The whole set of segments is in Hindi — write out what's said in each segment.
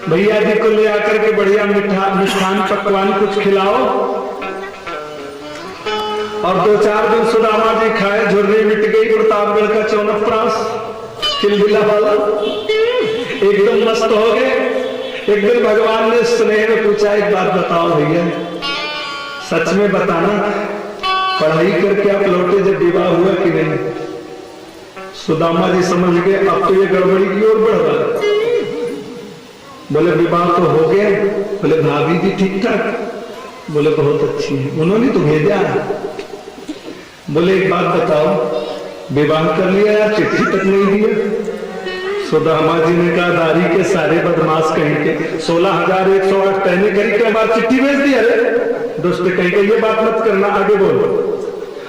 भैया जी को ले आकर के बढ़िया मिष्ठान पकवान कुछ खिलाओ। और 2-4 दिन सुदामा जी खाए, झुर्री मिट गई, प्रतापगढ़ का चौनप्रास चिलबिला वाला एकदम मस्त हो गए। एक दिन भगवान ने स्नेह में पूछा, एक बात बताओ भैया, सच में बताना, पढ़ाई करके आप लौटे जब विवाह हुआ कि नहीं? सुदामा जी समझ गए अब तो ये गड़बड़ी की ओर बढ़ रहा है। बोले विवाह तो हो गया। बोले भाभी जी ठीक ठाक? बोले बहुत अच्छी है, उन्होंने तो भेजा। बोले एक बात बताओ, विवाह कर लिया या चिट्ठी तक नहीं दिया? सुदामा जी ने कहा, दारी के सारे बदमाश कहीं के 16,108 तैने करी के बाद चिट्ठी भेज दी। अरे दोस्त कहीं के ये बात मत करना, आगे बोलो।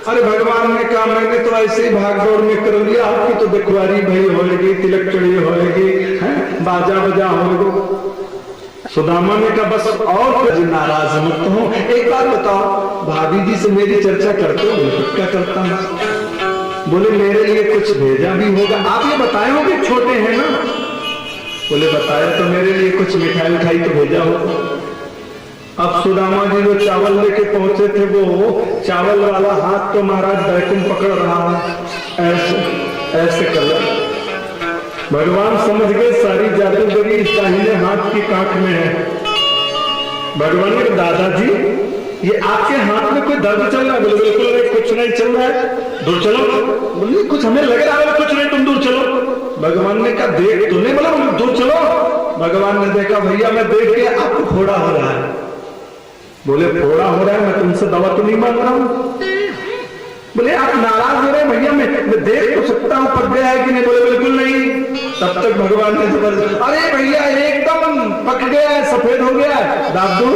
अरे भगवान ने कहा, मैंने तो ऐसे ही भागदौड़ में कर लिया, आपकी तो बिखवारी भई होगी, तिलक चढ़ी होगी, बाजा बजा होगी। सुदामा ने कहा बस और कुछ नाराज मत हो, एक बात बताओ, भाभी जी से मेरी चर्चा करते हो? क्या करता हूं। बोले मेरे लिए कुछ भेजा भी होगा, आप ये बताए हो कि छोटे हैं ना? बोले बताया तो, मेरे लिए कुछ मिठाई उठाई तो भेजा होगा। अब सुदामा जी जो चावल लेके पहुंचे थे, वो चावल वाला हाथ तो महाराज बैकुम पकड़ रहा है, ऐसे ऐसे कर रहा। भगवान समझ गए सारी जादूगरी इस दाहिने हाथ की कांख में है। भगवान ने दादाजी ये आपके हाथ में कोई दर्द चल रहा है? बोले बिल्कुल नहीं, कुछ नहीं चल रहा है, दूर चलो। बोले कुछ हमें लग रहा है, कुछ नहीं, तुम दूर चलो। भगवान ने कहा देख तूने, बोला दूर चलो। भगवान ने देखा, भैया मैं देख के आपको फोड़ा हो रहा है। बोले फोड़ा हो रहा है, मैं तुमसे दवा तो नहीं मांग रहा हूं। बोले आप नाराज हो रहे हैं भैया, मैं देख तो सकता हूं पक गया है कि नहीं? बोले बिल्कुल नहीं। तब तक भगवान ने जबरदस्त, अरे भैया एकदम पक गया है, सफेद हो गया है, दाब दो।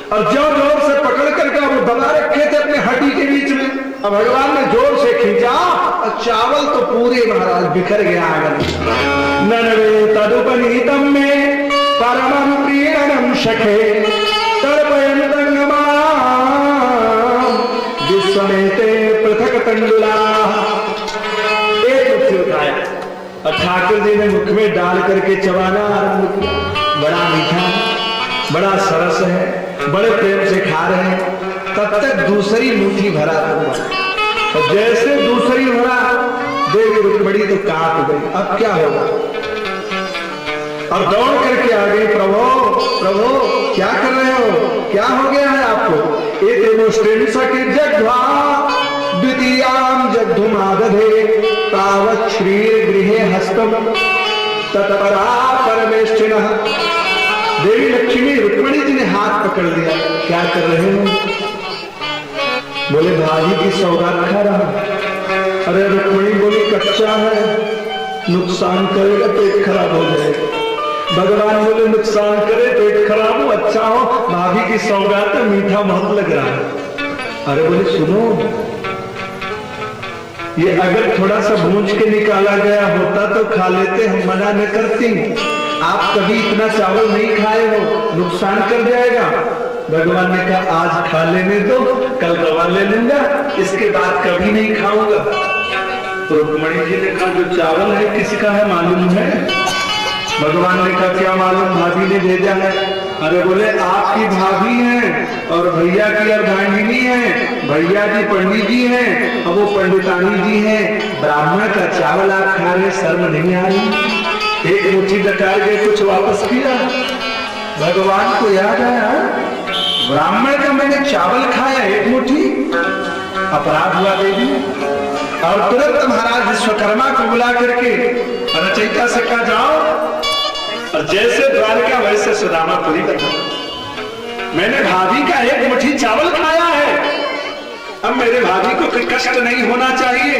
और जो जोर से पकड़ करके वो दबा रखे थे अपने हड्डी के बीच में, अब भगवान ने जोर से खींचा और चावल तो पूरे महाराज बिखर गया आगे। ननवे तदुपनीतम में परमं प्रियनम सखे विश्वमेते पृथक तंडुला। एक मुट्ठी उठाया और ठाकुर जी ने मुख में डाल करके चबाना आरंभ किया। बड़ा मीठा, बड़ा सरस है, बड़े प्रेम से खा रहे हैं। तब तक दूसरी मुट्ठी भरा था, और जैसे दूसरी भरा देवी रुक्मिणी तो कांप गई, अब क्या होगा? और दौड़ करके आ गई, प्रभु प्रभु क्या कर रहे हो, क्या हो गया है आपको? द्वितीयां जग्धुमादधे तावत् श्रीर गृहे हस्तम तत्परा परमेष्ठिनः। देवी लक्ष्मी रुक्मिणी जी ने हाथ पकड़ लिया, क्या कर रहे हो? बोले भाजी की सौगात खा रहा। अरे रुक्मिणी बोली कच्चा है, नुकसान करेगा, पेट खराब हो जाएगा। भगवान बोले नुकसान करे, पेट खराब हो, अच्छा हो, भाभी की सौगात है, मीठा बहुत लग रहा है। अरे बोले सुनो, ये अगर थोड़ा सा भूंज के निकाला गया होता तो खा लेते, हम मना न करती। आप कभी इतना चावल नहीं खाए हो, नुकसान कर जाएगा। भगवान ने कहा आज खा लेने दो, कल दवा ले लूंगा, इसके बाद कभी नहीं खाऊंगा। तो रुक्मिणी जी ने कहा जो चावल है किसका है मालूम है? भगवान ने कहा क्या मालूम, भाभी ने भेजा है। अरे बोले आपकी भाभी हैं और भैया की अर्धांगिनी है, भैया जी पंडित जी हैं और वो पंडितानी जी हैं, ब्राह्मण का चावल आप खा रहे, शर्म नहीं आ रही? एक मुट्ठी डकार के कुछ वापस किया। भगवान को याद आया ब्राह्मण का मैंने चावल खाया, एक मुट्ठी अपराध हुआ देवी। और तुरंत महाराज विश्वकर्मा को बुला करके रचयिता से कहा जाओ, और जैसे द्वारका वैसे सुदामापुरी बना। मैंने भाभी का एक मुट्ठी चावल खाया है, अब मेरे भाभी को कोई कष्ट नहीं होना चाहिए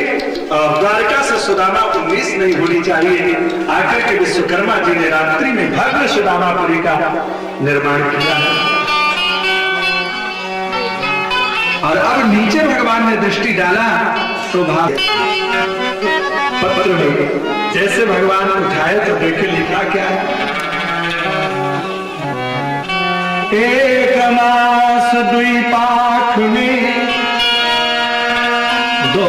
और द्वारका से सुदामा को मिस नहीं होनी चाहिए। आकर के विश्वकर्मा जी ने रात्रि में भव्य सुदामापुरी का निर्माण किया है। और अब नीचे भगवान ने दृष्टि डाला तो पत्र में जैसे भगवान उठाए तो देखे लिखा क्या है, एक मास द्विपाख में दो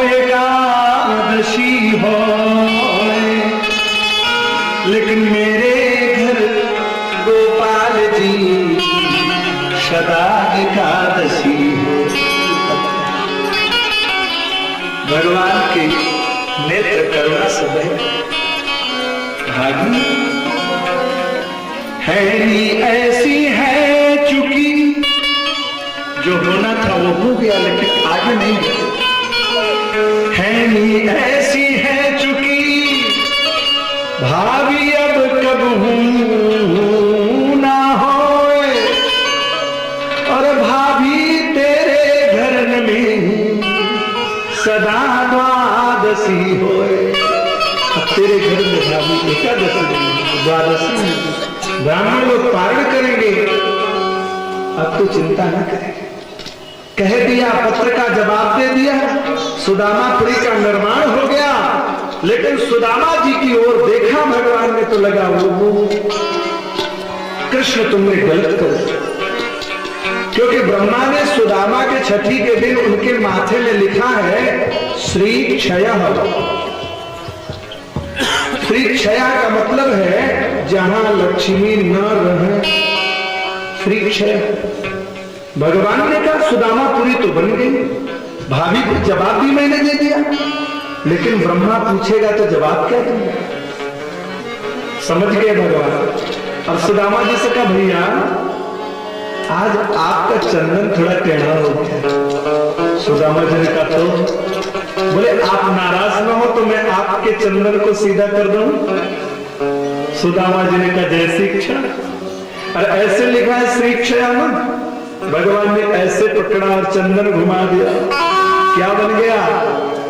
एकादशी हो, लेकिन मेरे घर सदा एकादशी हो। भगवान के नेत्र करुणा से बहे भागी है नी ऐसी है चुकी, जो होना था वो हो गया लेकिन आगे नहीं है नी ऐसी है चुकी, भाभी अब कब ना होए, और भाभी तेरे घर में सदा द्वादशी होए। अब तेरे घर में भाभी एकादशी नहीं द्वादशी, ब्राह्मण लोग पारण करेंगे, अब तो चिंता न करें। कह दिया, पत्र का जवाब दे दिया, सुदामापुरी का निर्माण हो गया। लेकिन सुदामा जी की ओर देखा भगवान ने तो लगा वो कृष्ण तुमने गलत कर दिया, क्योंकि ब्रह्मा ने सुदामा के छठी के दिन उनके माथे में लिखा है श्री क्षय। श्री क्षया का मतलब है जहां लक्ष्मी न रहे, श्री क्षय। भगवान ने कहा सुदामापुरी तो बन गई, भाभी को जवाब भी मैंने दे दिया, लेकिन ब्रह्मा पूछेगा तो जवाब क्या दूंगा। समझ गए भगवान। और सुदामा जी से कहा भैया आज आपका चंदन थोड़ा टेढ़ा हो गया। सुदामा जी ने कहा तो बोले आप नाराज न हो तो मैं आपके चंदन को सीधा कर दूं। सुदामा जी ने कहा जय श्री इच्छा। और ऐसे लिखा है श्री क्षयानंद, भगवान ने ऐसे पकड़ा और चंदन घुमा दिया, क्या बन गया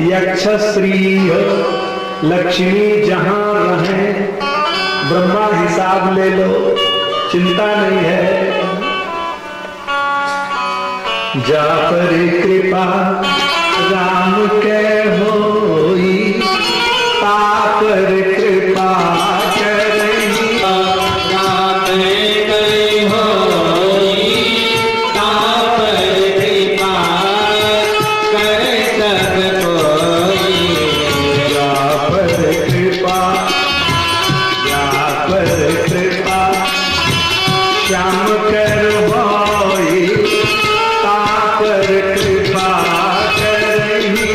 यक्ष श्री लक्ष्मी जहां रहे, ब्रह्मा हिसाब ले लो चिंता नहीं है। जा पर कृपा राम के होई, तापर कृपा करही, राम के होई, तापर कृपा करे सब कोई। जा पर कृपा, जा पर कृपा श्याम कर होई, तापर कृपा करही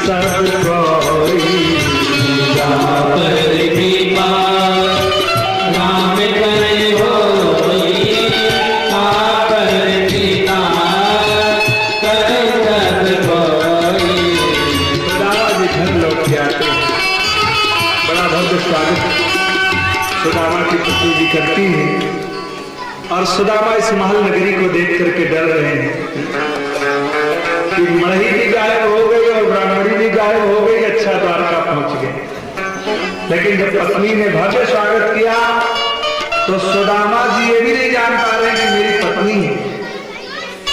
सब कोई। तापर कृपा राम करे होई, तापर कृपा करे सब कोई। सुदामा जी घर लौट के आते हैं, बड़ा भव्य स्वागत सुदामा की पुत्री जी करती है। और सुदामा इस महल नगरी को देख करके डर रहे हैं कि मणि भी गायब हो गई और ब्राह्मणी भी गायब हो गई, अच्छा द्वारका पहुंच गए। लेकिन जब पत्नी ने भव्य स्वागत किया तो सुदामा जी ये भी नहीं जान पा रहे कि मेरी पत्नी है।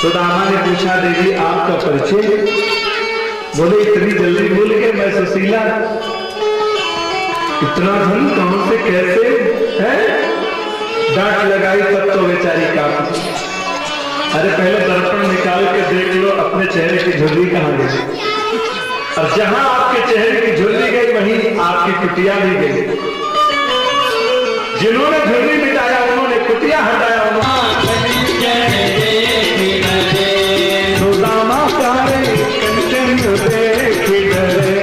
सुदामा ने पूछा देवी आपका परिचय? बोले इतनी जल्दी भूल गए, मैं सुशीला। इतना धन कहां से कैसे है? डांट लगाई तब तो बेचारी काफी। अरे पहले दर्पण निकाल के देख लो अपने चेहरे की झुर्री कहां गई, और जहां आपके चेहरे की झुर्री गई वहीं आपकी कुटिया भी गई। जिन्होंने झुर्री मिटाया उन्होंने कुटिया हटाया, सुदामा प्यारे कंचन देख डरे,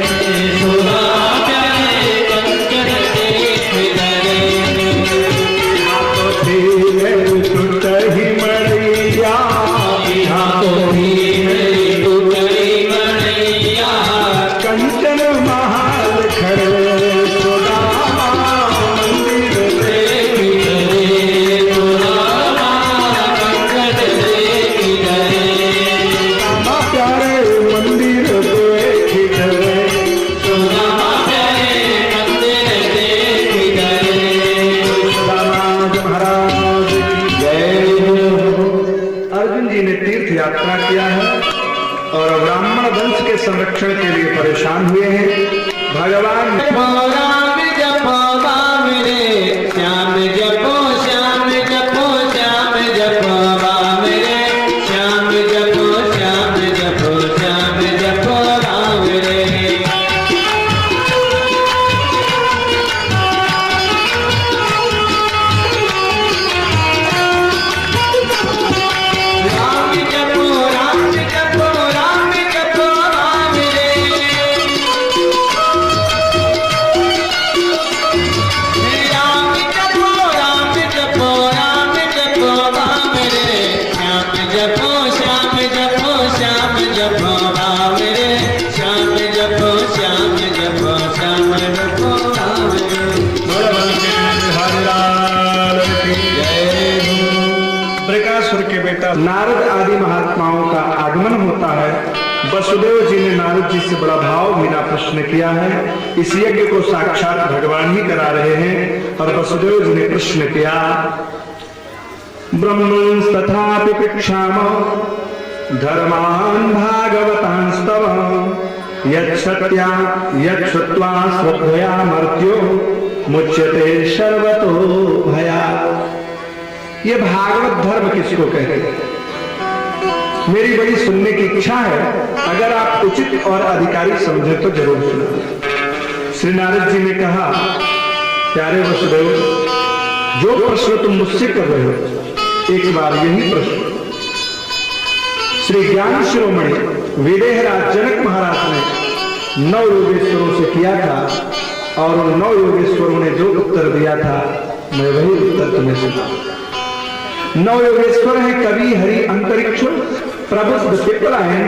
कंचन महाल खड़े सुदामा मंदिर संरक्षण के लिए परेशान हुए हैं। भगवान राम जपो राम रे, श्याम जपो श्याम जपो श्याम जपो राम रे, श्याम जपो श्याम जपो श्याम जपो राम रे। नारद आदि महात्माओं का आगमन होता है। वसुदेव जी ने नारद जी से बड़ा भाव बिना प्रश्न किया है। इस यज्ञ को साक्षात भगवान ही करा रहे हैं। और वसुदेव जी ने प्रश्न किया, ब्रह्मण तथापि पिक्षामो धर्मान भागवतांस्तव यत्सत्या यत्सत्वा श्रद्धया मर्त्यो मुच्यते सर्वतो भया। ये भागवत धर्म किसको कहते हैं? मेरी बड़ी सुनने की इच्छा है। अगर आप उचित और अधिकारी समझे तो जरूर सुना। श्री नारद जी ने कहा, प्यारे वसुदेव, जो प्रश्न तुम मुझसे कर रहे हो, एक बार यही प्रश्न श्री ज्ञान शिरोमणि विदेहराज जनक महाराज ने 9 योगेश्वरों से किया था। और उन 9 योगेश्वरों ने जो उत्तर दिया था, मैं वही उत्तर तुम्हें सुना। 9 योगेश्वर है कवि, हरि, अंतरिक्ष, प्रबुद्ध, पिपलायन,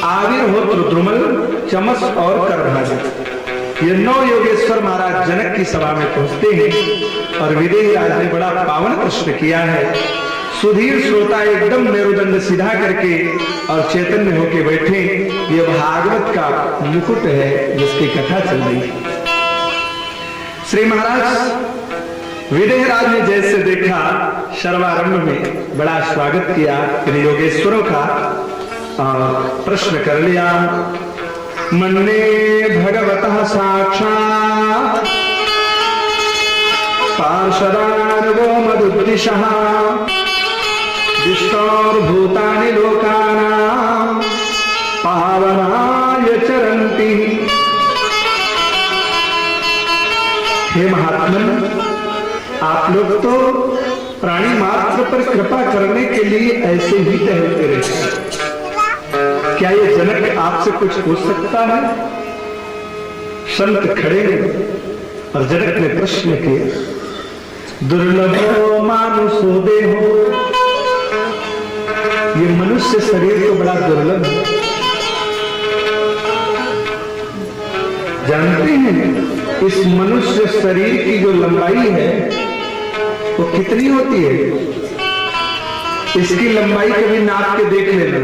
आविर्होत्र, द्रुमल, चमस और करभाजन। ये 9 योगेश्वर महाराज जनक की सभा में पहुंचते हैं। और विदेहराज ने बड़ा पावन प्रश्न किया है। सुधीर श्रोता एकदम मेरुदंड सीधा करके और चैतन्य होके बैठे। ये भागवत का मुकुट है जिसकी कथा चल रही है। श्री महाराज विदेहराज ने जैसे देखा, सर्वारंभ में बड़ा स्वागत किया इन योगेश्वरों का और प्रश्न कर लिया। मन्ने भगवतः साक्षात् पार्षदानवो मदुद्दिशः विष्णोर्भूतानि लोकानां पावनाय चरन्ति। हे महात्मन, आप लोग तो प्राणी मात्र पर कृपा करने के लिए ऐसे ही टहलते रहते हैं। क्या ये जनक आपसे कुछ पूछ सकता है? संत खड़े और जनक ने प्रश्न किया, दुर्लभो मानुषो देहो। ये मनुष्य शरीर तो बड़ा दुर्लभ है। जानते हैं इस मनुष्य शरीर की जो लंबाई है वो कितनी होती है? इसकी लंबाई कभी नाप के देख लेना,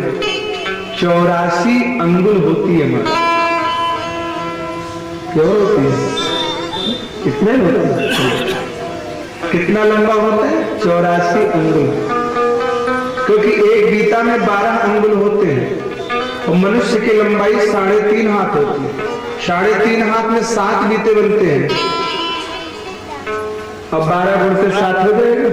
84 अंगुल होती है। मां क्यों होती है? कितने होते हैं? कितना लंबा होता है? 84 अंगुल। क्योंकि एक बीता में 12 अंगुल होते हैं और मनुष्य की लंबाई 3.5 हाथ होती है। 3.5 हाथ में 7 बीते बनते हैं। अब 12 गुण से 7 हो जाएगा।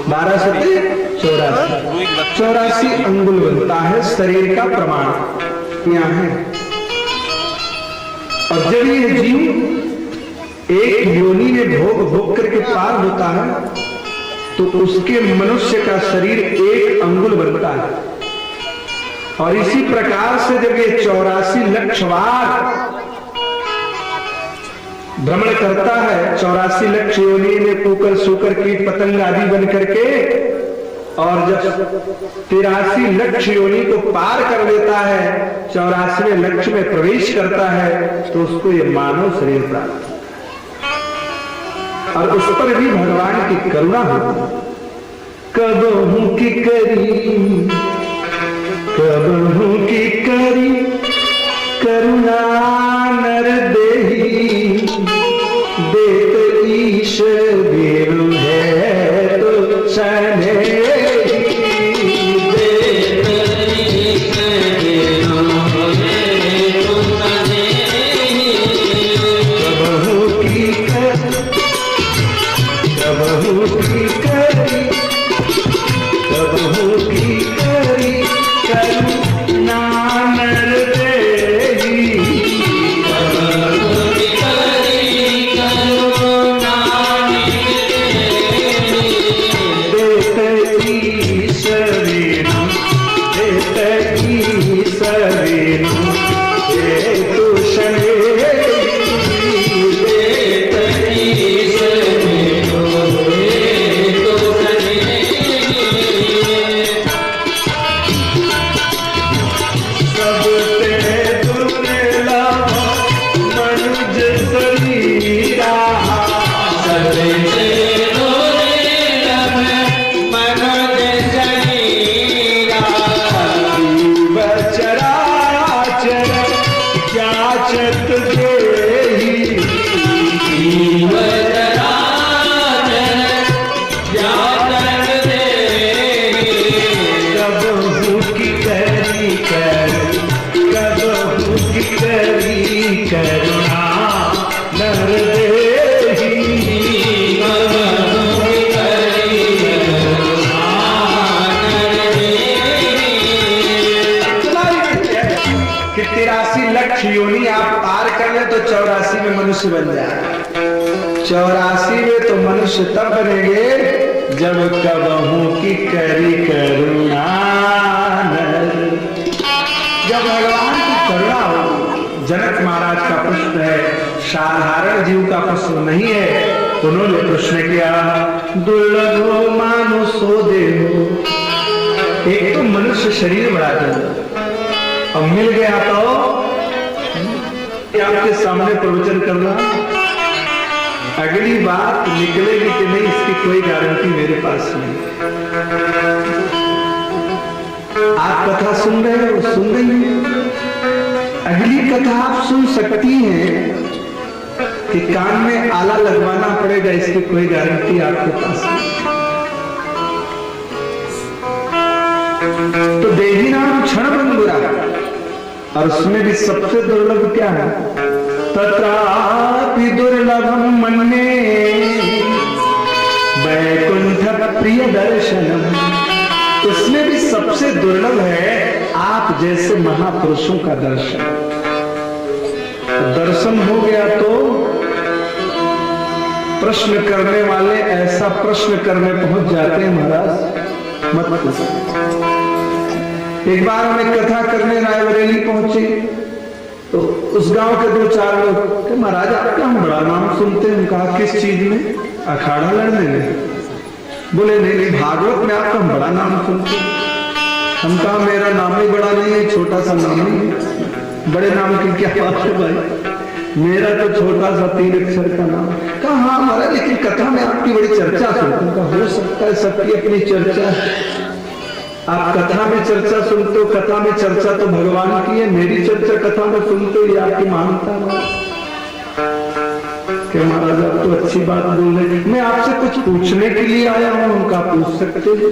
12 सत्ते 84 अंगुल बनता है शरीर का प्रमाण यहाँ है। और जब ये जीव एक योनि में भोग भोग करके पार होता है तो उसके मनुष्य का शरीर 1 अंगुल बनता है। और इसी प्रकार से जब ये 84 लक्ष बार भ्रमण करता है, 84 लक्ष योनि में कुकर सूकर कीट पतंग आदि बन करके, और जब 83 लक्ष योनि को पार कर लेता है, 84वें लक्ष में प्रवेश करता है, तो उसको ये मानव शरीर प्राप्त। और उस पर भी भगवान की करुणा होती। कबहू की करी, कबहू की करी करुणा नर देही, देत ईश बीरु है तो सने। करुणा नर देही 84 में मनुष्य बन जाए। 84 में तो मनुष्य तब बनेंगे जब कबहू की करी करुणा, जब भगवान की करुणा होगी। जनक महाराज का प्रश्न है, साधारण जीव का प्रश्न नहीं है। उन्होंने प्रश्न किया, दुर्लभो मानुषो देहो। एक तो मनुष्य शरीर बड़ा दुर्लभ, अब मिल गया तो आपके सामने प्रवचन करना, अगली बात निकलेगी कि नहीं इसकी कोई गारंटी मेरे पास नहीं। आप कथा सुन रहे हो, सुन रही हैं, अगली कथा आप सुन सकती हैं कि कान में आला लगवाना पड़ेगा, इसकी कोई गारंटी आपके पास नहीं। तो देही नाम क्षण बन बुरा, और उसमें भी सबसे दुर्लभ क्या है, तत्रापि दुर्लभम मन्ये वैकुंठ प्रिय दर्शनम। इसमें भी सबसे दुर्लभ है आप जैसे महापुरुषों का दर्शन। दर्शन हो गया तो प्रश्न करने वाले ऐसा प्रश्न करने पहुंच जाते हैं, महाराज मत पूछो। एक बार हमें कथा करने रायबरेली पहुंचे तो उस गांव के 2-4 लोग, महाराज आपका हम बड़ा नाम सुनते हैं। कहा किस चीज में? अखाड़ा लड़ने में। बोले नहीं नहीं, भागवत में आपका हम बड़ा नाम सुनते हैं। हम कहा मेरा नाम ही बड़ा नहीं है, छोटा सा नाम ही है। बड़े नाम की क्या बात है भाई, मेरा तो छोटा सा 3 अक्षर का नाम। कहा हाँ महाराज, लेकिन कथा में आपकी बड़ी चर्चा सुनते हैं। हो सकता है सबकी अपनी चर्चा, आप कथा में चर्चा सुनते हो, कथा में चर्चा तो भगवान की है, मेरी चर्चा कथा में सुनते हो, ये आपकी मानता है कि महाराज आप तो अच्छी बात बोल रहे, मैं आपसे कुछ पूछने के लिए आया हूं। उनका पूछ सकते हैं।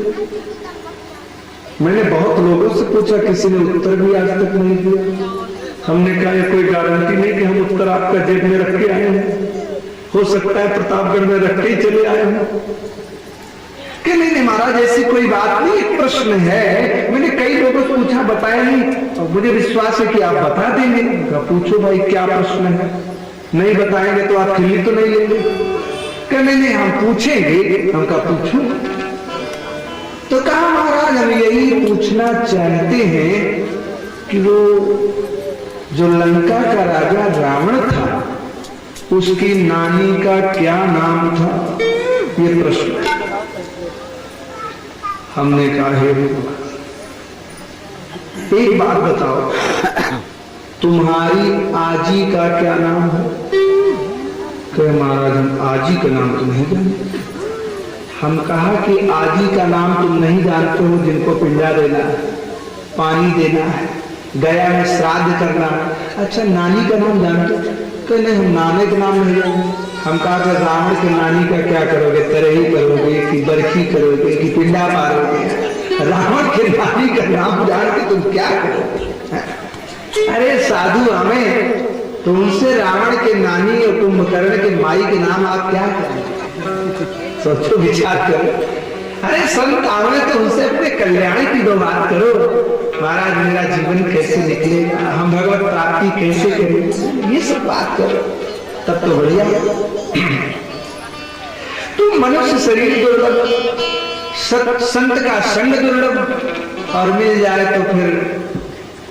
मैंने बहुत लोगों से पूछा, किसी ने उत्तर भी आज तक नहीं दिया। हमने कहा कोई गारंटी नहीं कि हम उत्तर आपका जेब में रख के आए हैं, हो सकता है प्रतापगढ़ में रख के ही चले आए हैं। कि नहीं नहीं महाराज ऐसी कोई बात नहीं, एक प्रश्न है। मैंने कई लोगों से पूछा, बताया नहीं, और मुझे विश्वास है कि आप बता देंगे। पूछो भाई क्या प्रश्न है, नहीं बताएंगे तो आप खिल्ली तो नहीं लेंगे। कि नहीं नहीं हम पूछेंगे। हम कहा पूछो। तो कहा महाराज हम यही पूछना चाहते हैं कि वो जो लंका का राजा रावण था, उसकी नानी का क्या नाम था? ये प्रश्न हमने कहा है। एक बात बताओ, तुम्हारी आजी का क्या नाम है? कहे महाराज हम आजी का नाम तो नहीं जानते। हम कहा कि आजी का नाम तुम नहीं जानते हो जिनको पिंडा देना है, पानी देना है, गया में श्राद्ध करना है। अच्छा नानी का नाम जानते हो? कहे नहीं हम नाने का नाम नहीं जानते। हम कहा कि रावण के नानी का क्या करोगे, तरही करोगे कि बरखी करोगे कि पिंडा मारोगे? रावण के नानी का नाम जान के तुम क्या करोगे? अरे साधु हमें तुमसे रावण के नानी और कुंभकर्ण के माई के नाम आप क्या करेंगे? सोचो विचार करो। अरे संत आवे तो उनसे अपने कल्याण की दो बात करो। महाराज मेरा जीवन कैसे निकलेगा, हम भगवत प्राप्ति कैसे करेंगे, ये सब बात करो, तब तो बढ़िया। तो मनुष्य शरीर दुर्लभ, संत का संग दुर्लभ, और मिल जाए तो फिर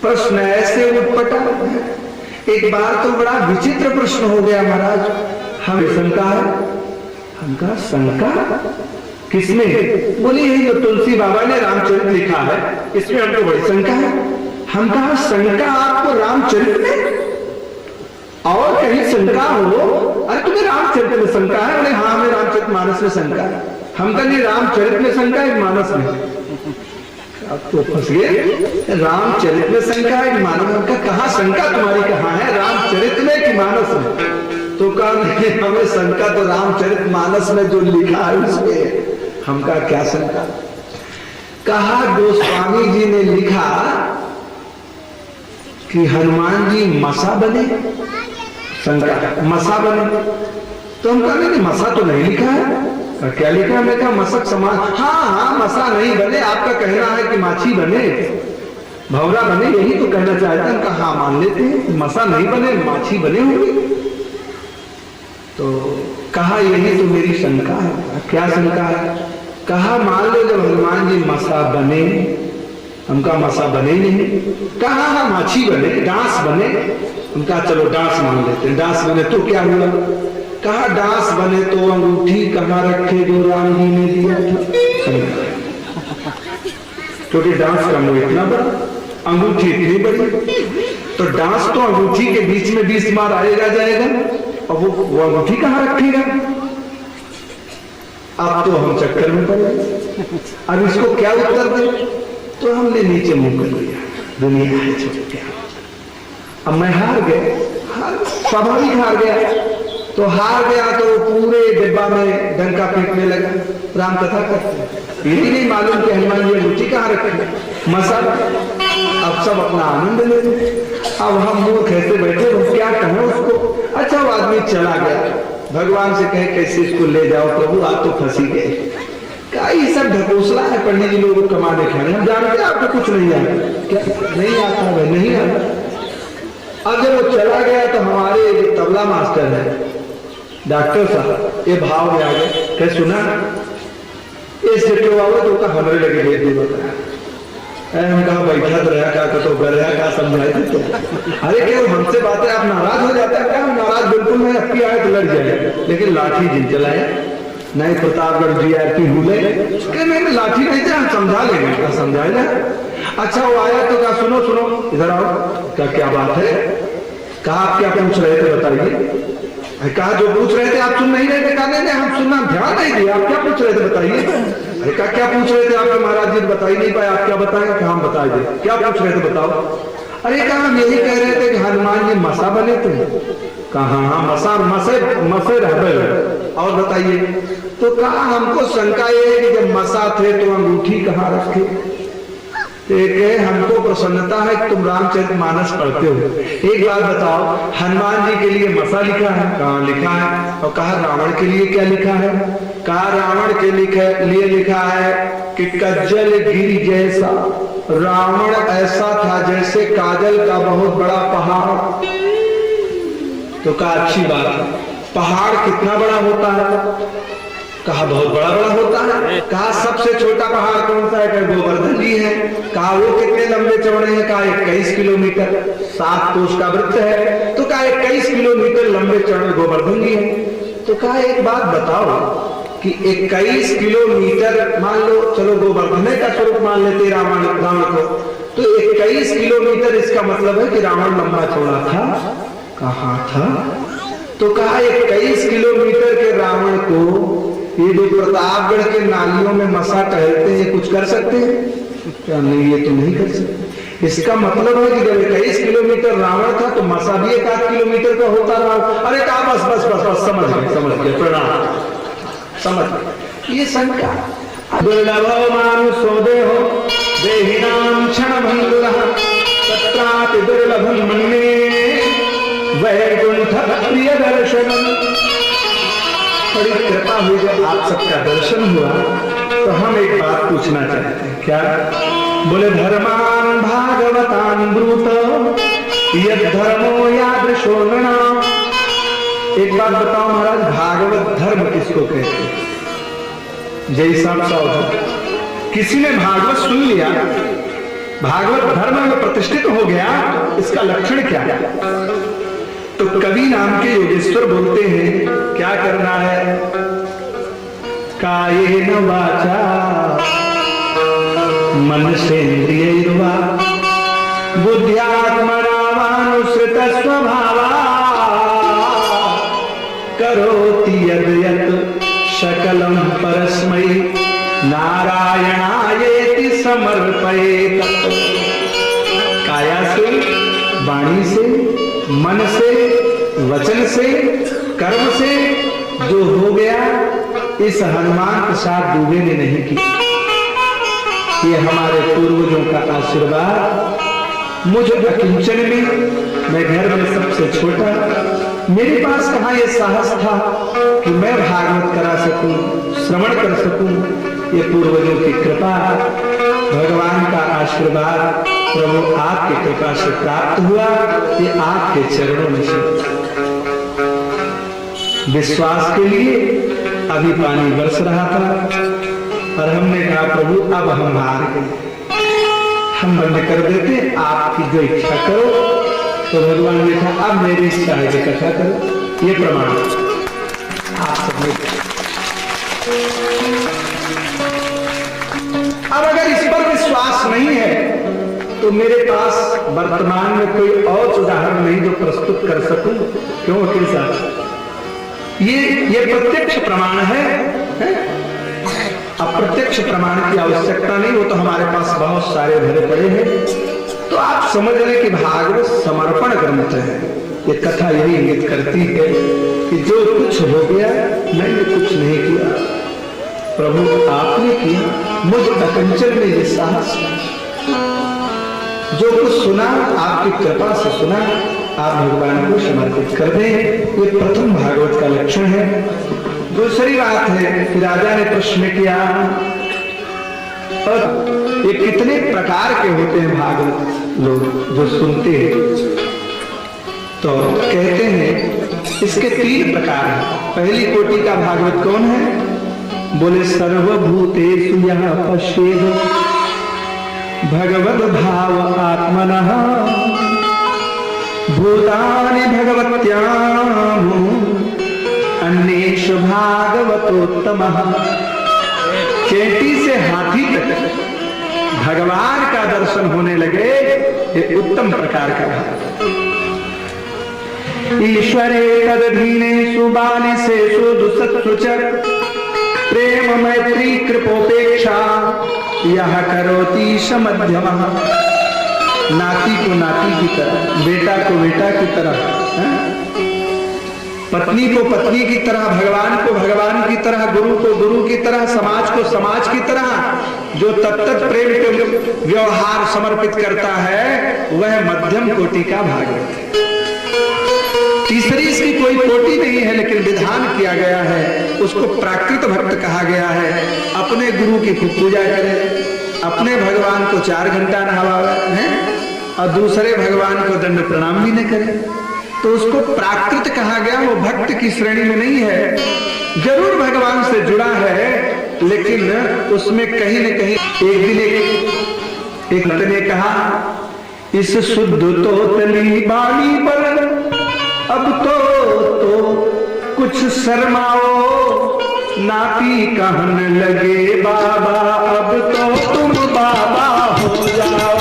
प्रश्न ऐसे उठपटा। एक बार तो बड़ा विचित्र प्रश्न हो गया महाराज, हमें शंका है। हम कहा शंका किसमें? बोली यही जो तुलसी बाबा ने रामचरित लिखा है, इसमें हमको बड़ी शंका है। हम कहा शंका आपको रामचरित में और कहीं शंका हो? अरे तुम्हें रामचरित में शंका है? बोले हाँ हमें रामचरित मानस में शंका है। हम कहा रामचरित में शंका है मानस में? अब तो फंस गए। रामचरित में शंका है मानस में? कहा शंका तुम्हारी कहाँ है, रामचरित में कि मानस में? तो कहा हमें शंका तो रामचरित मानस में जो लिखा है उसमें। हम कहा क्या शंका? कहा गोस्वामी जी ने लिखा कि हनुमान जी मसा बने। शंका मसा बने? तो हम कहा नहीं मसा तो नहीं लिखा है। क्या लिखा? हमने कहा मसक समान। हाँ हाँ मसा नहीं बने, आपका कहना है कि माछी बने। भंवरा बने, यही तो कहना चाहते हैं। कहा मान लेते हैं, मसा नहीं बने, माछी बने होंगे। तो कहा यही तो मेरी शंका है। क्या शंका है? कहा मान लो जब हनुमान जी मसा बने, हमका मसा बने नहीं, कहा हाँ माछी बने, डांस बने, उनका चलो डांस मान लेते हैं। डांस बने तो क्या हुआ? कहा डांस बने तो अंगूठी कहाँ रखे जो राम जी ने दिया था? क्योंकि डांस का मुंह इतना बड़ा, अंगूठी इतनी बड़ी, तो डांस तो अंगूठी के बीच में 20 मार आएगा जाएगा, और वो अंगूठी कहाँ रखेगा? अब तो हम चक्कर में पड़ गए। अब इसको क्या उत्तर दे? तो हमने नीचे मुंह कर लिया, दुनिया है छोड़ क्या। अब मैं हार गया, स्वाभाविक हार गया। तो हार गया तो पूरे डिब्बा में डंका पीटने लगा। राम कथा करते ये भी नहीं मालूम कि हनुमान जी अंगूठी कहाँ रखी, मसा। अब सब अपना आनंद ले रहे। अब हम मूर्ख ऐसे बैठे, हम क्या कहें उसको? अच्छा वो आदमी चला गया, भगवान से कहे कैसे इसको ले जाओ प्रभु, आप तो फंसी गए। ये सब ढकोसला है, पंडित जी लोगों को कमाने खाने। हम जानते हैं आपको कुछ नहीं आता, क्या नहीं आता है? नहीं आता। अब जब वो चला गया तो हमारे तबला मास्टर है डॉक्टर साहब, ये भाव में आ गए, क्या सुना इस बाबा तो का हमरे लगे भेज दी बता। हम कहा बैठा तो रहा क्या तो कर रहा क्या समझाए थे? अरे क्या हमसे बातें आप नाराज हो जाता है? क्या नाराज बिल्कुल नहीं, आपकी आए तो लड़ जाए, लेकिन लाठी जिन चलाए नहीं। प्रतापगढ़ GRP हुए नहीं, लाठी नहीं थे, हम समझा लेंगे। क्या समझाए जाए? अच्छा वो आया तो क्या सुनो सुनो इधर आओ, क्या क्या बात है? कहा आप क्या पूछ रहे थे बताइए। कहा जो पूछ रहे थे आप सुन नहीं रहे थे? कहा नहीं हम सुनना ध्यान नहीं दिया, आप क्या पूछ रहे थे बताइए। अरे क्या पूछ रहे थे आपके महाराज जी? बता ही नहीं पाए, आप क्या बताएं? कहा हम बता दे, क्या पूछ रहे थे बताओ। अरे कहा हम यही कह रहे थे कि हनुमान जी मसा बने थे। कहा हाँ मसा, मसे रहे, और बताइए। तो कहा हमको शंका ये है कि जब मसा थे तो अंगूठी कहाँ रखे? एक हमको प्रसन्नता है कि तुम रामचरितमानस पढ़ते हो। एक बात बताओ, हनुमान जी के लिए मसा लिखा है? कहाँ लिखा है? और कहा रावण के लिए क्या लिखा है? कहा रावण के लिए लिखा है कि कज्जल गिरी जैसा, रावण ऐसा था जैसे काजल का बहुत बड़ा पहाड़। तो कहा अच्छी बात है, पहाड़ कितना बड़ा होता है? कहा बहुत बड़ा बड़ा होता है। कहा सबसे छोटा पहाड़ कौन सा है? कहा गोवर्धन जी है। कहा वो कितने लंबे चौड़े हैं? कहा 21 किलोमीटर, 7 कोस का वृत्त है। तो कहा 21 किलोमीटर लंबे चौड़े गोवर्धन जी है। तो कहा एक बात बताओ कि 21 किलोमीटर मान लो, चलो गोवर्धन का स्वरूप मान लेते रावण को, तो 21 किलोमीटर इसका मतलब है कि रावण लंबा चौड़ा था? कहा था। तो कहा 21 किलोमीटर के रावण को ये जो प्रतापगढ़ के नालियों में मसा टहलते हैं कुछ कर सकते हैं क्या? नहीं, ये तो नहीं कर सकते। इसका मतलब है कि जब 21 किलोमीटर रावण था तो मसा भी 1 किलोमीटर का होता रहा। अरे कहा बस बस बस बस समझ गए, प्रणाम, समझ गए। ये शंका दुर्लभ मानुषो देहो देहिनां क्षणभंगुरः तत्रापि दुर्लभं मन्ये वैकुंठ प्रिय दर्शनम्। बड़ी कृपा हुई जब आप सबका दर्शन हुआ तो हम एक बात पूछना चाहते हैं। क्या? बोले धर्मान भागवतान ब्रूत यद धर्मो यादृशो नृणाम्। एक बात बताओ महाराज, भागवत धर्म किसको कहते हैं? जैसा किसी ने भागवत सुन लिया, भागवत धर्म में प्रतिष्ठित हो गया, इसका लक्षण क्या है? तो कवि नाम के योगेश्वर बोलते हैं क्या करना है? कायेन वाचा मनसेन्द्रियैर्वा बुद्ध्यात्मना वानुसृत स्वभावा करोति यद् यत् सकलं परस्मै नारायणायेति समर्पयेत्। काया से, वाणी से, मन से, वचन से, कर्म से जो हो गया, इस हनुमान प्रसाद दुबे ने नहीं किया। ये हमारे पूर्वजों का आशीर्वाद। मुझ अकिंचन में, मैं घर में सबसे छोटा, मेरे पास कहाँ ये साहस था कि मैं भागवत करा सकूं, श्रवण कर सकूं। ये पूर्वजों की कृपा। भगवान का आशीर्वाद प्रभु आपकी कृपा से प्राप्त हुआ। ये आपके चरणों में से विश्वास के लिए अभी पानी बरस रहा था और हमने कहा प्रभु अब हम हार गए, हम बंद कर देते, आपकी जो इच्छा करो। तो भगवान ने कहा अब मेरी इच्छा है इकट्ठा करो। ये प्रमाण आप सब। अब अगर इस पर विश्वास नहीं है तो मेरे पास वर्तमान में कोई और उदाहरण नहीं जो प्रस्तुत कर सकूं। क्यों वकील साहब? ये प्रत्यक्ष प्रमाण है। अप्रत्यक्ष प्रमाण की आवश्यकता नहीं, वो तो हमारे पास बहुत सारे भरे पड़े हैं। तो आप समझ लें कि भागवत समर्पण ग्रंथ है। ये कथा यही इंगित करती है कि जो कुछ हो गया मैंने कुछ नहीं किया, प्रभु आपने किया। मुझ अकंचन में ये साहस, जो कुछ सुना आपकी कृपा से सुना, आप भगवान को समर्पित कर दें। ये प्रथम भागवत का लक्षण है। दूसरी बात है कि राजा ने प्रश्न किया और ये कितने प्रकार के होते हैं भागवत लोग जो सुनते हैं? तो कहते हैं इसके 3 प्रकार हैं। पहली कोटि का भागवत कौन है? बोले सर्वभूतेषु यः पश्येद भगवद भाव आत्मनः भूतानि भगवत्याम् अन्येषु भागवतोत्तमः। चेटी से हाथी तक भगवान का दर्शन होने लगे, ये उत्तम प्रकार का भाव। ईश्वरे तदधीनेषु बालिसेषु दुसत्सु च प्रेम मैत्री कृपोपेक्षा यह करोति समध्यमः। नाती को नाती की तरह, बेटा को बेटा की तरह, पत्नी को पत्नी की तरह, भगवान को भगवान की तरह, गुरु को गुरु की तरह, समाज को समाज की तरह जो तत्त प्रेम के व्यवहार समर्पित करता है वह मध्यम कोटि का भागवत है। तीसरी इसकी कोई कोटि नहीं है, लेकिन विधान किया गया है, उसको प्राकृत भक्त कहा गया है। अपने गुरु की खूब पूजा करे, अपने भगवान को 4 घंटा नहवावे और दूसरे भगवान को दंड प्रणाम भी न करे, तो उसको प्राकृत कहा गया। वो भक्त की श्रेणी में नहीं है, जरूर भगवान से जुड़ा है, लेकिन उसमें कहीं न कहीं एक दिन एक भक्त ने कहा इस शुद्ध तो तली बाणी पर अब तो कुछ शर्माओ, नाती कहन लगे बाबा अब तो तुम बाबा हो जाओ।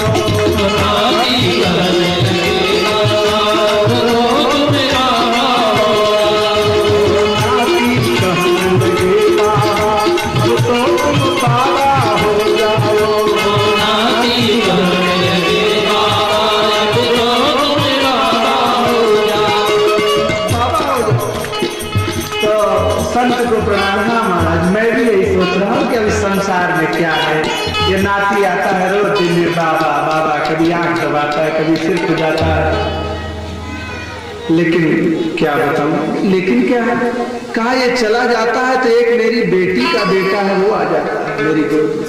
संसार में क्या है, ये नाती आता है रोज दिन में बाबा बाबा, कभी आंख दबाता है, कभी सिर खुजाता है, लेकिन क्या बताऊं, लेकिन क्या है, कहा ये चला जाता है तो एक मेरी बेटी का बेटा है वो आ जाता है मेरी गोद में,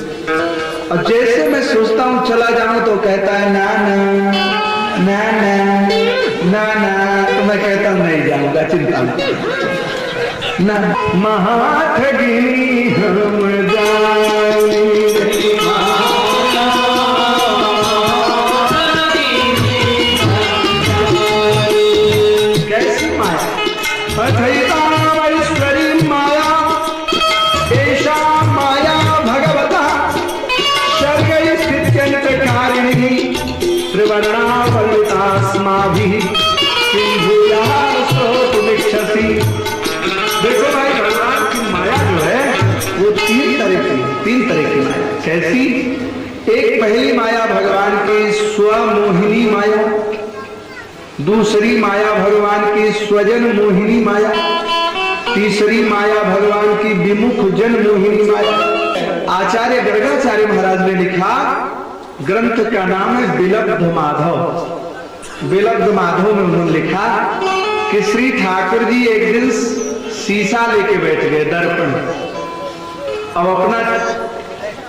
और जैसे मैं सोचता हूँ चला जाऊं तो कहता है ना ना ना ना ना ना, तो मैं कहता हूँ नहीं जाऊंगा, चिंता ना महाठगी हम कैसी माया, अथैतामैश्वरी माया एषा माया भगवता सर्गैस्थित्यन्तकारिणी त्रिवर्णावलितास्माभिः किं भूयः श्रोतुमिच्छसि। देखो भाई, भगवान की माया जो है वो 3 तरह की माया। कैसी? एक पहली माया भगवान की स्वमोहिनी माया, दूसरी माया भगवान की स्वजन मोहिनी माया, तीसरी माया भगवान की विमुख जन मोहिनी माया। आचार्य गर्गाचार्य महाराज ने लिखा, ग्रंथ का नाम है बिलब्ध माधव। बिलब्ध माधव में उन्होंने लिखा कि श्री ठाकुर जी एक दिन शीशा लेके बैठ गए, दर्पण, अब अपना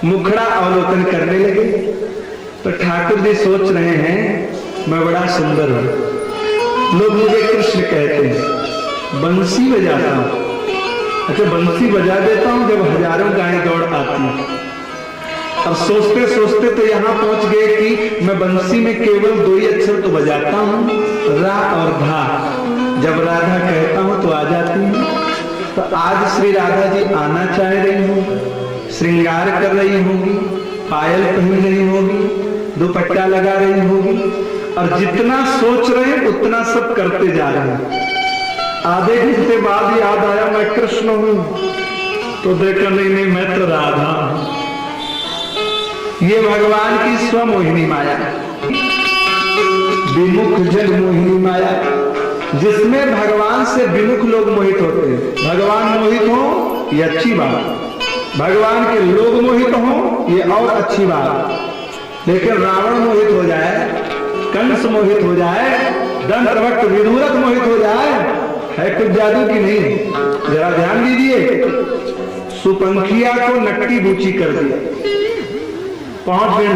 मुखड़ा अवलोकन करने लगे। तो ठाकुर जी सोच रहे हैं मैं बड़ा सुंदर हूं, लोग मुझे कृष्ण कहते हैं, बंसी बजाता हूं। अच्छा, बंसी बजा देता हूं जब हजारों गायें दौड़ आती हैं। अब सोचते सोचते तो यहां पहुंच गए कि मैं बंसी में केवल 2 ही अक्षर तो बजाता हूं, रा और धा। जब राधा कहता हूं तो आ जाती है। तो आज श्री राधा जी आना चाह रही होंगी, श्रृंगार कर रही होंगी, पायल पहन रही होगी, दुपट्टा लगा रही होगी, और जितना सोच रहे हैं उतना सब करते जा रहे हैं। आधे घंटे बाद याद आया मैं कृष्ण हूं, तो देखा नहीं मैं तो राधा हूं। ये भगवान की स्वमोहिनी माया, विमुख जन मोहिनी माया, जिसमें भगवान से विमुख लोग मोहित होते हैं। भगवान मोहित हो ये अच्छी बात, भगवान के लोग मोहित हो ये और अच्छी बात, लेकिन रावण मोहित हो जाए, कंस मोहित हो जाए, दंतवक्त विदूरथ मोहित हो जाए, है कुछ जादू की नहीं। जरा ध्यान दीजिए, सुपंखिया को नट्टी बूची कर दिया, 5 दिन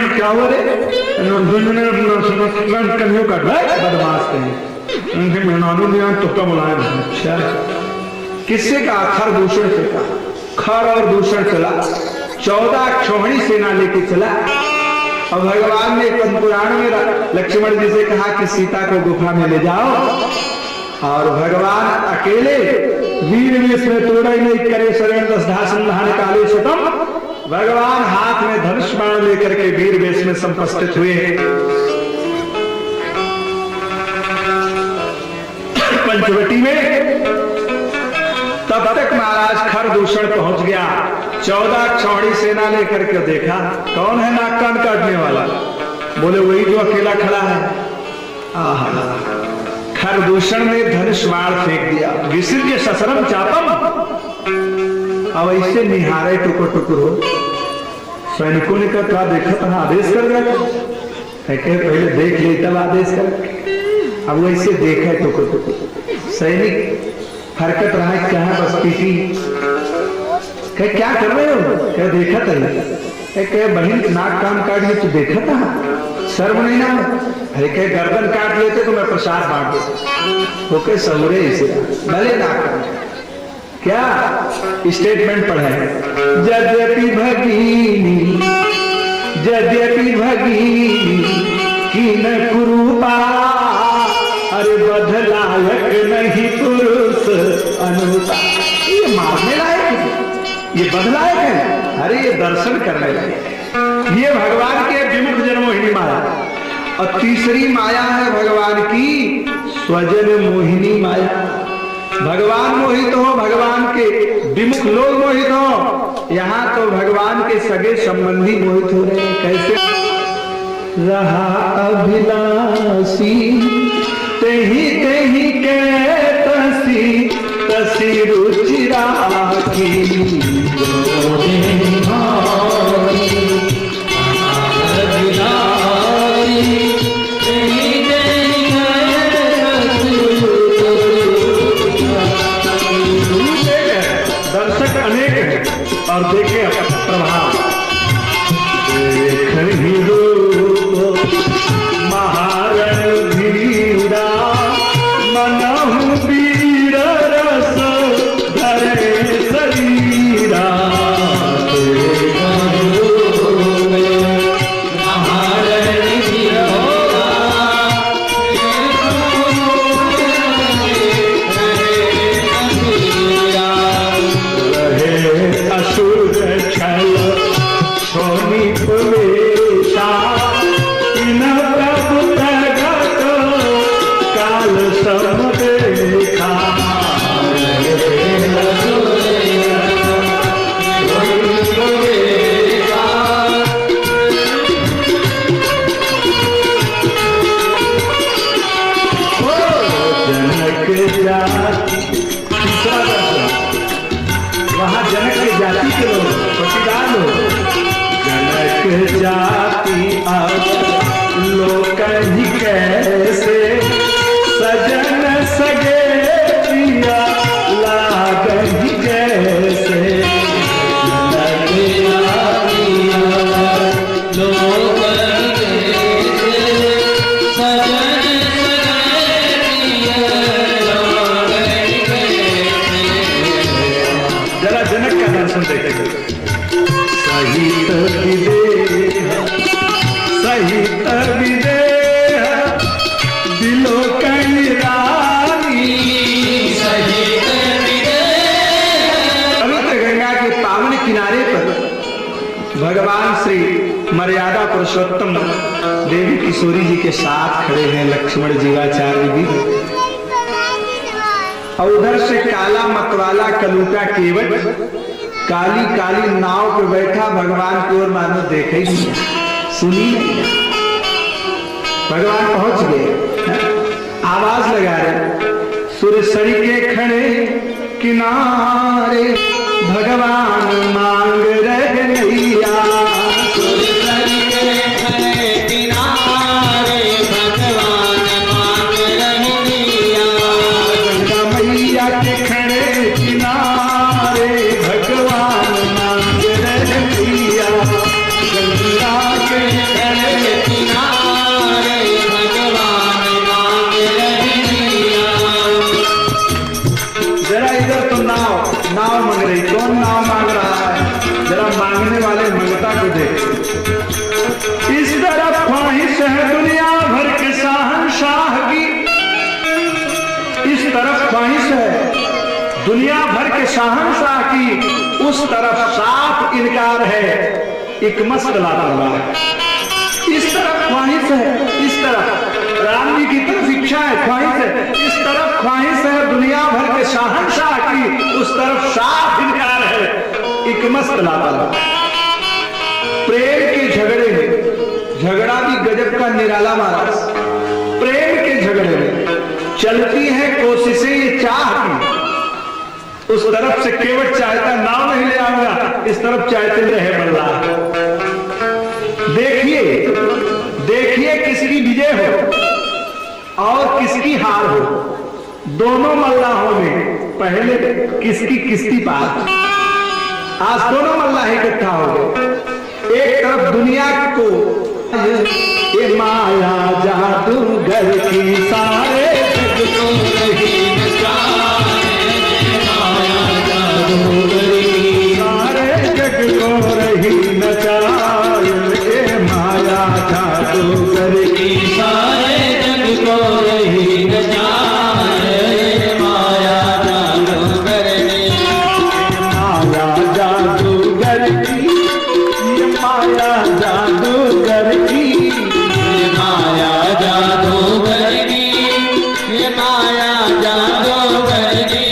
क्या हुआ रे, कन्यों का बदमाश कहीं तुक्का बुलाया। अच्छा, किससे कहा? खर दूषण से कहा। खर और दूषण चला, 14 क्षोहिणी सेना लेके चला। और भगवान ने पद्म पुराण में लक्ष्मण जी से कहा कि सीता को गुफा में ले जाओ, और भगवान अकेले वीर वेश में तोड़ा नहीं करे शरण 10 धासन काले शतम। भगवान हाथ में धनुष बाण लेकर के वीर वेश में संपस्थित हुए। पंचवटी में तब तक महाराज खरदूषण पहुंच गया, 14 क्षौणी सेना लेकर के। देखा कौन है नाक कान काटने वाला? बोले वही जो अकेला खड़ा है। खरदूषण ने धनुष बाण फेंक दिया, विसर्य शस्त्रम चापम। अब ऐसे निहारे टुकुर टुकुर हो। सैनिकों ने कहा देखा था, आदेश कर दिया, पहले देख ले तब आदेश कर। अब वैसे देखा टुकुर टुकुर, सैनिक हरकत रहा है, क्या है बस पीटी। क्या कर रहे हो? क्या देखा था? क्या बहन नाक कान काट ली तो देखा था, शर्म नहीं ना? अरे क्या गर्दन काट लेते तो मैं प्रसाद बांट देता। ओके सौरे इसे भले नाक क्या स्टेटमेंट पढ़ा है, यद्यपि भगीनी की न कुरूपा, अरे बदलायक नहीं पुरुष अनुता। ये मारने लायक, ये बदलायक है, अरे ये दर्शन करने लायक। ये भगवान के विमुख जन मोहिनी माया। और तीसरी माया है भगवान की स्वजन मोहिनी माया। भगवान मोहित हो, भगवान के विमुख लोग मोहित हो। यहाँ तो भगवान के सगे संबंधी मोहित हो रहे हैं। कैसे? रहा अभिलाषी तेही तेही के तसी तसी रुचि राखी। दर्शक अनेक है और देखे प्रभाव। देख ही रूप महारण धीरा, मनहु वीर रस धरे शरीरा। वहां जनक के जाति के लोग पटीदार लोग, जनक जाति अब लोक ही कैसे, सजन सगे प्रिया लाग ही जैसे। भगवान श्री मर्यादा पुरुषोत्तम देवी किशोरी जी के साथ खड़े हैं लक्ष्मण जीवाचार्य भी, और उधर से काला मतवाला कलूटा केवट काली काली नाव पे बैठा भगवान की ओर मानो देखे ही नहीं, सुनी नहीं। भगवान पहुंच गए, आवाज लगा रहे, सुरसरी के खड़े किनारे भगवान मांग रहे नैया, सुरसरी के खड़े किनारे भगवान मांग रहे नैया, गंगा मैया के खड़े किनारे भगवान मांग रहे नैया, गंगा के खड़े किनारे भगवान मांग रहे नैया। जरा इधर तो नाव मांग रही, कौन नाव मांग रहा है, जरा मांगने वाले मंगता को देख। इस तरफ ख्वाहिश है दुनिया भर के शहंशाह की, इस तरफ ख्वाहिश है दुनिया भर के शहंशाह की, उस तरफ साफ इनकार है एक मस्त लापरवाह। इस तरफ ख्वाहिश है, इस तरफ राम जी की तरफ इच्छा है, ख्वाहिश है, इस तरफ ख्वाहिश है दुनिया भर के शहंशाह की, उस तरफ साफ इनकार है एक मस्त लापरवाह। प्रेम के झगड़े में, झगड़ा भी गजब का निराला महाराज, प्रेम के झगड़े में चलती है कोशिशें ये चाह की, उस तरफ से केवट चाहता नाव नहीं ले आऊंगा, इस तरफ चाहते रहे मल्लाह। देखिए देखिए किसकी विजय हो और किसकी हार हो, दोनों मल्लाहों में पहले किसकी किस्ती पार, आज दोनों मल्लाह इकट्ठा हो गए। एक तरफ दुनिया को ये माया जादूगर की सारे जग को रही नचाए, माया जादूगर की सारे जग को रही नचाए, माया जादूगर की सारे जग को रही नचाए, माया जादूगर ने, माया जादूगर की, ये माया जादूगर की, ये माया जादूगर की, ये माया जादूगर की,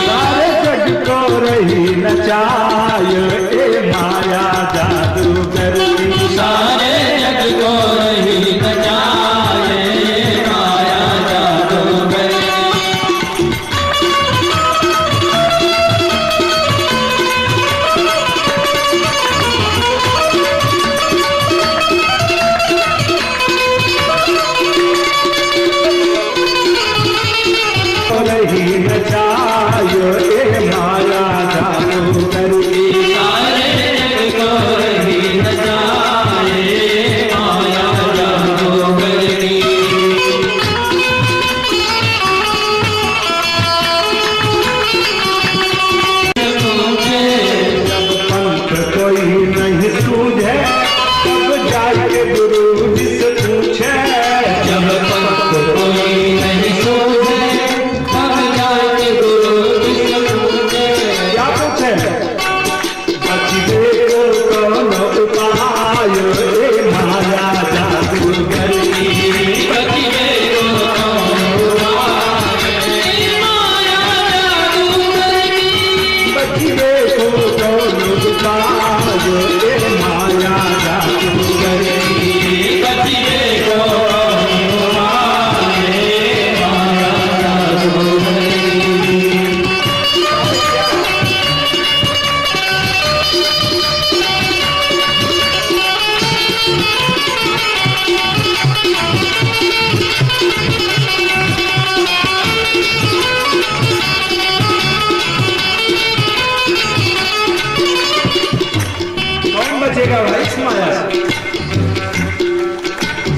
सारे जग को रही नचाए, ए माया जादूगर की, सारे जग को रही नचाए, माया जादूगर की। रही नचाए, ए माया जादूगर की, सारे जग को रही नचाए, माया जादूगर की। पंथ कोई नहीं सूझे, तब जाके गुरु जी से पूछे, जब पंथ कोई नहीं सूझे, तब जाके गुरु जी से पूछे, क्या पूछे, बचने को कौन उपाय, ए माया जादूगर की, बचने को कौन उपाय, माया जादूगर की। बचने को कौन उपाय, ए माया जादूगर की, बचने को कौन उपाय, माया जादूगर की। कौन बचेगा भाई इस माया से,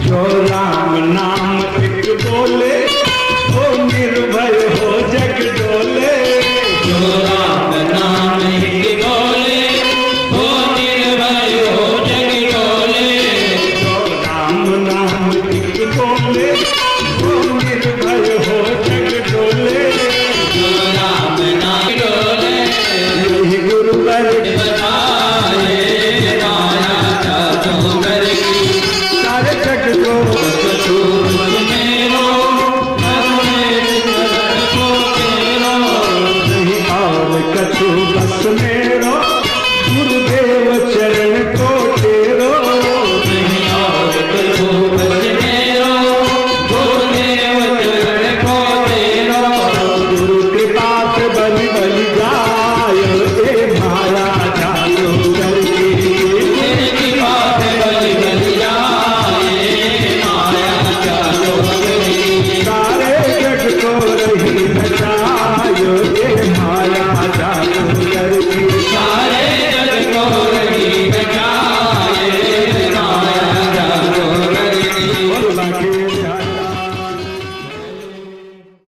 जो राम नाम एक बोले, वो निर्भय हो जग डोले, जो राम नाम ही बोले, वो निर्भय हो जग डोले, जो राम नाम एक बोले, वो निर्भय हो जग डोले, जो राम नाम डोले, यही गुरु बर बताए माया स्नेह